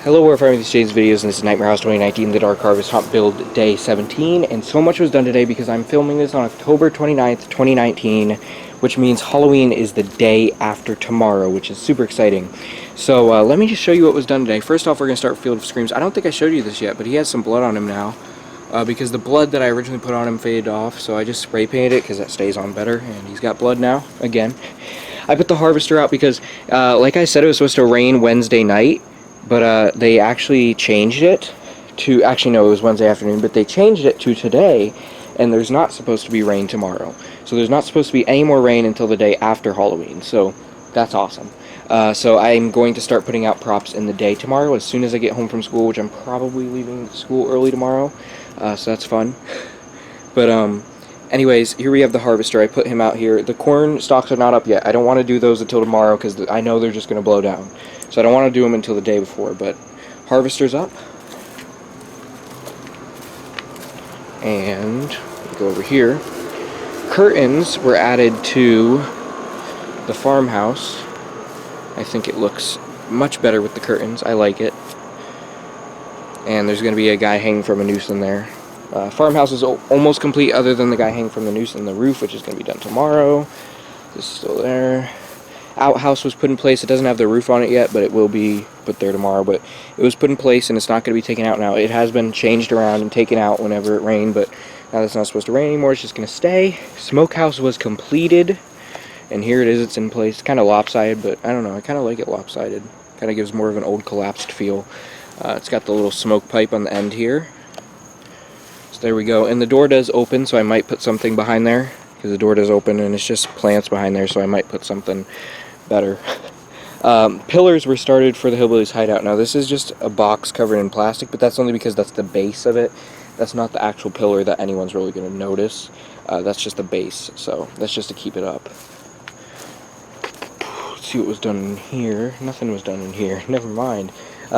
Hello, we're from these James videos, and this is Nightmare House 2019, the Dark Harvest Hunt build day 17, and so much was done today because I'm filming this on October 29th, 2019, which means Halloween is the day after tomorrow, which is super exciting. So let me just show you what was done today. First off, we're going to start with Field of Screams. I don't think I showed you this yet, but he has some blood on him now, because the blood that I originally put on him faded off, so I just spray painted it because that stays on better, and he's got blood now, again. I put the harvester out because, like I said, it was supposed to rain Wednesday night, but they actually changed it to, actually no, it was Wednesday afternoon, but they changed it to today, and there's not supposed to be rain tomorrow. So there's not supposed to be any more rain until the day after Halloween, so that's awesome. So I'm going to start putting out props in the day tomorrow as soon as I get home from school, which I'm probably leaving school early tomorrow, so that's fun. But anyways, here we have the harvester. I put him out here. The corn stalks are not up yet. I don't want to do those until tomorrow because I know they're just going to blow down. So I don't want to do them until the day before, but harvester's up. And go over here. Curtains were added to the farmhouse. I think it looks much better with the curtains. I like it. And there's going to be a guy hanging from a noose in there. Farmhouse is almost complete other than the guy hanging from the noose in the roof, which is going to be done tomorrow. This is still there. Outhouse was put in place. It doesn't have the roof on it yet, but it will be put there tomorrow. But it was put in place, and it's not going to be taken out now. It has been changed around and taken out whenever it rained, but now that's not supposed to rain anymore. It's just going to stay. Smokehouse was completed, and here it is. It's in place. It's kind of lopsided, but I don't know. I kind of like it lopsided. Kind of gives more of an old collapsed feel. It's got the little smoke pipe on the end here. So there we go. And the door does open, so I might put something behind there, because the door does open, and it's just plants behind there, so I might put something better. Pillars were started for the Hillbillies hideout. Now this is just a box covered in plastic, but that's only because that's the base of it. That's not the actual pillar that anyone's really going to notice. That's just the base, so that's just to keep it up. Let's see what was done in here. Nothing was done in here. Never mind.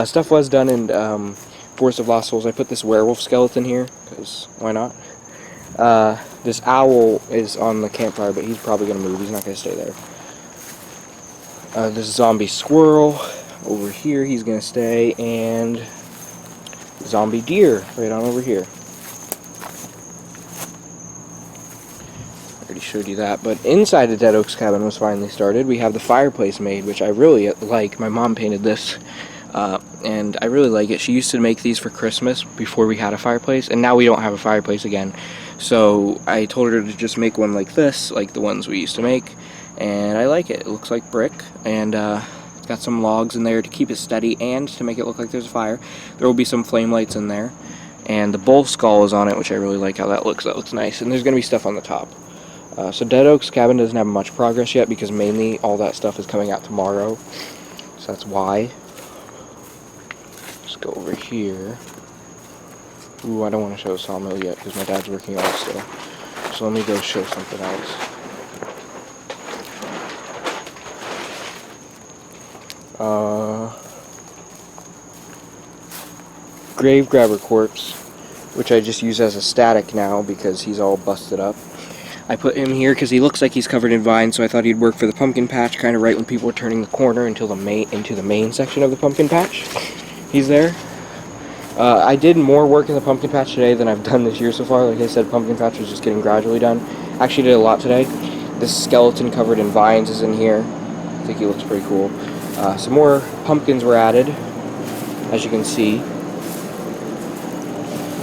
Stuff was done in Forest of Lost Souls. I put this werewolf skeleton here, because why not? This owl is on the campfire, but he's probably going to move. He's not going to stay there. This zombie squirrel over here, he's going to stay, and zombie deer right on over here. I already showed you that, but inside the Dead Oaks cabin was finally started. We have the fireplace made, which I really like. My mom painted this, and I really like it. She used to make these for Christmas before we had a fireplace, and now we don't have a fireplace again. So I told her to just make one like this, like the ones we used to make, and I like it. It looks like brick, and it's got some logs in there to keep it steady and to make it look like there's a fire. There will be some flame lights in there, and the bull skull is on it, which I really like how that looks. That looks nice, and there's going to be stuff on the top. So Dead Oaks cabin doesn't have much progress yet because mainly all that stuff is coming out tomorrow, so that's why. Let's go over here. Ooh, I don't want to show the sawmill yet because my dad's working on it still. So let me go show something else. Grave grabber corpse, which I just use as a static now because he's all busted up. I put him here because he looks like he's covered in vines, so I thought he'd work for the pumpkin patch, kind of right when people were turning the corner into the main section of the pumpkin patch. He's there. I did more work in the pumpkin patch today than I've done this year so far. Like I said, pumpkin patch was just getting gradually done. Actually did a lot today. This skeleton covered in vines is in here. I think he looks pretty cool. Some more pumpkins were added, as you can see.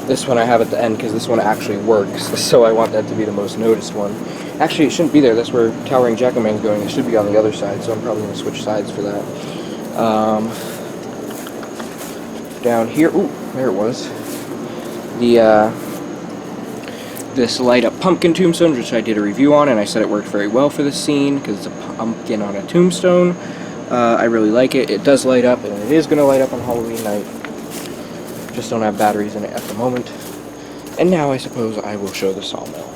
This one I have at the end because this one actually works, so I want that to be the most noticed one. Actually, it shouldn't be there. That's where Towering Jack-O-Man's going. It should be on the other side, so I'm probably going to switch sides for that. Down here, ooh, there it was. This light up pumpkin tombstone, which I did a review on, and I said it worked very well for this scene because it's a pumpkin on a tombstone. I really like it. It does light up, and it is going to light up on Halloween night. Just don't have batteries in it at the moment. And now I suppose I will show the sawmill.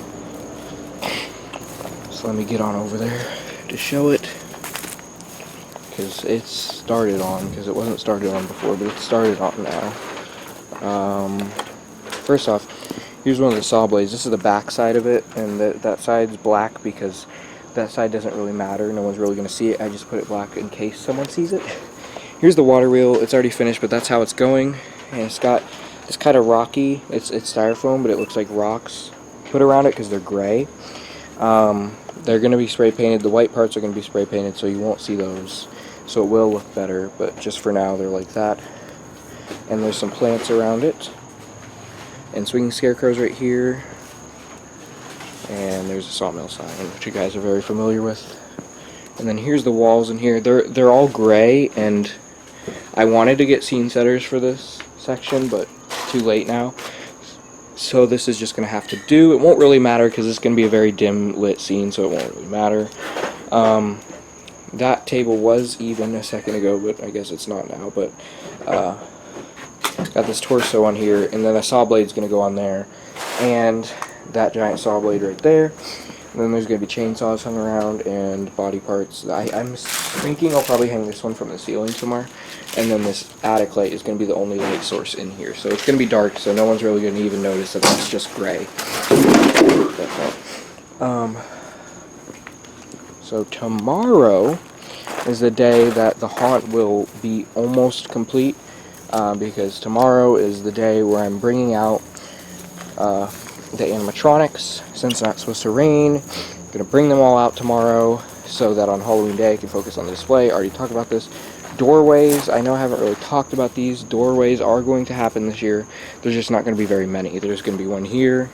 So let me get on over there to show it. Because it's started on, because it wasn't started on before, but it's started on now. First off, here's one of the saw blades. This is the back side of it, and that side's black because that side doesn't really matter. No one's really going to see it. I just put it black in case someone sees it. Here's the water wheel. It's already finished, but that's how it's going. And it's got, it's kind of rocky. It's styrofoam, but it looks like rocks put around it because they're gray. They're going to be spray painted. The white parts are going to be spray painted, so you won't see those. So it will look better, but just for now, they're like that. And there's some plants around it. And swinging scarecrows right here. And there's a sawmill sign, which you guys are very familiar with. And then here's the walls in here. They're all gray, and I wanted to get scene setters for this section, but too late now. So this is just going to have to do. It won't really matter because it's going to be a very dim lit scene, so it won't really matter. That table was even a second ago, but I guess it's not now. But got this torso on here, and then a saw blade's going to go on there, and that giant saw blade right there. And then there's going to be chainsaws hung around and body parts. I'm thinking I'll probably hang this one from the ceiling somewhere. And then this attic light is going to be the only light source in here. So it's going to be dark, so no one's really going to even notice that that's just gray. So tomorrow is the day that the haunt will be almost complete. Because tomorrow is the day where I'm bringing out the animatronics, since it's not supposed to rain. I'm going to bring them all out tomorrow so that on Halloween Day I can focus on the display. I already talked about this. Doorways, I know I haven't really talked about these. Doorways are going to happen this year. There's just not going to be very many. There's going to be one here,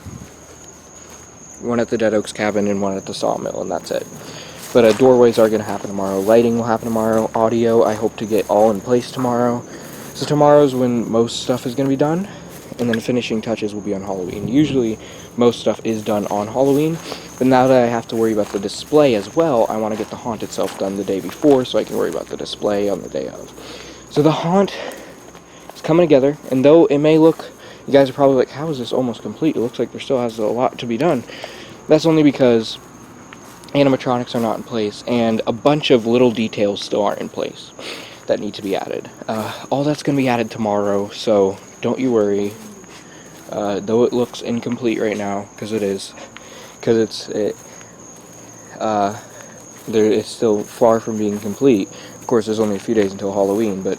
one at the Dead Oaks cabin, and one at the sawmill, and that's it. But doorways are going to happen tomorrow. Lighting will happen tomorrow. Audio, I hope to get all in place tomorrow. So tomorrow's when most stuff is going to be done. And then finishing touches will be on Halloween. Usually, most stuff is done on Halloween, but now that I have to worry about the display as well, I want to get the haunt itself done the day before so I can worry about the display on the day of. So the haunt is coming together, and though it may look, you guys are probably like, how is this almost complete? It looks like there still has a lot to be done. That's only because animatronics are not in place, and a bunch of little details still aren't in place that need to be added. All that's going to be added tomorrow, so don't you worry. Though it looks incomplete right now, because it is, because it's still far from being complete. Of course, there's only a few days until Halloween, but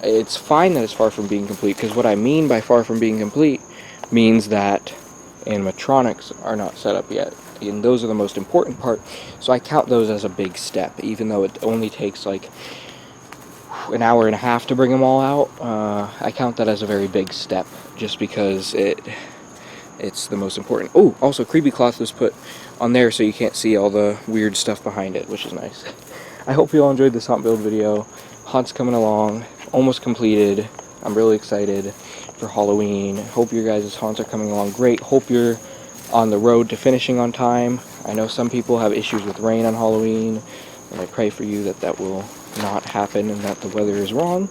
it's fine that it's far from being complete, because what I mean by far from being complete means that animatronics are not set up yet, and those are the most important part, so I count those as a big step, even though it only takes like an hour and a half to bring them all out. I count that as a very big step, just because it's the most important. Oh, also creepy cloth was put on there so you can't see all the weird stuff behind it, which is nice. I hope you all enjoyed this haunt build video. Haunt's coming along, almost completed. I'm really excited for Halloween. Hope your guys' haunts are coming along great. Hope you're on the road to finishing on time. I know some people have issues with rain on Halloween, and I pray for you that that will not happen and that the weather is wrong,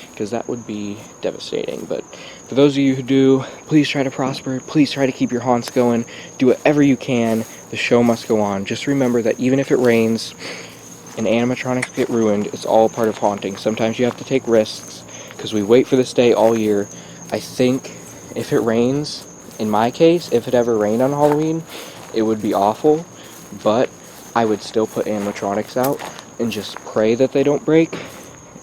because that would be devastating. But for those of you who do, please try to prosper. Please try to keep your haunts going. Do whatever you can. The show must go on. Just remember that even if it rains and animatronics get ruined, it's all part of haunting. Sometimes you have to take risks, because we wait for this day all year. I think if it rains, in my case, if it ever rained on Halloween, it would be awful, but I would still put animatronics out and just pray that they don't break.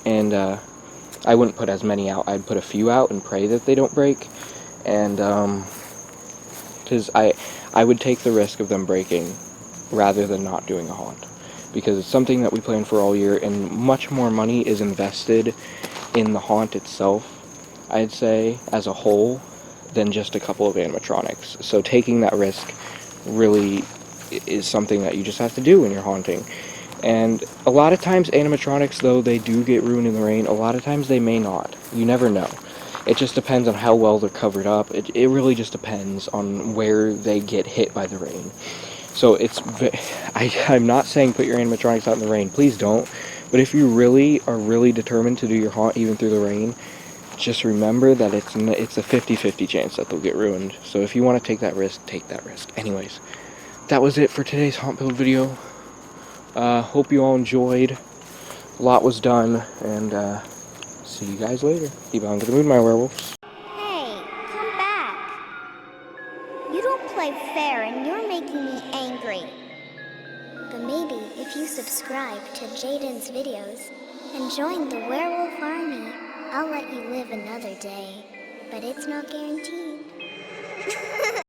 And I wouldn't put as many out. I'd put a few out and pray that they don't break. And because I would take the risk of them breaking rather than not doing a haunt, because it's something that we plan for all year, and much more money is invested in the haunt itself, I'd say, as a whole, than just a couple of animatronics. So taking that risk really is something that you just have to do when you're haunting. And a lot of times animatronics, though they do get ruined in the rain, a lot of times they may not. You never know. It just depends on how well they're covered up. It really just depends on where they get hit by the rain. So I'm not saying put your animatronics out in the rain. Please don't. But if you really are really determined to do your haunt even through the rain, just remember that it's a 50-50 chance that they'll get ruined. So if you want to take that risk, take that risk. Anyways, that was it for today's haunt build video. Hope you all enjoyed. A lot was done, and see you guys later. Keep on to the moon, my werewolves. Hey, come back. You don't play fair and you're making me angry. But maybe if you subscribe to Jaden's videos, and join the werewolf army. I'll let you live another day, but it's not guaranteed.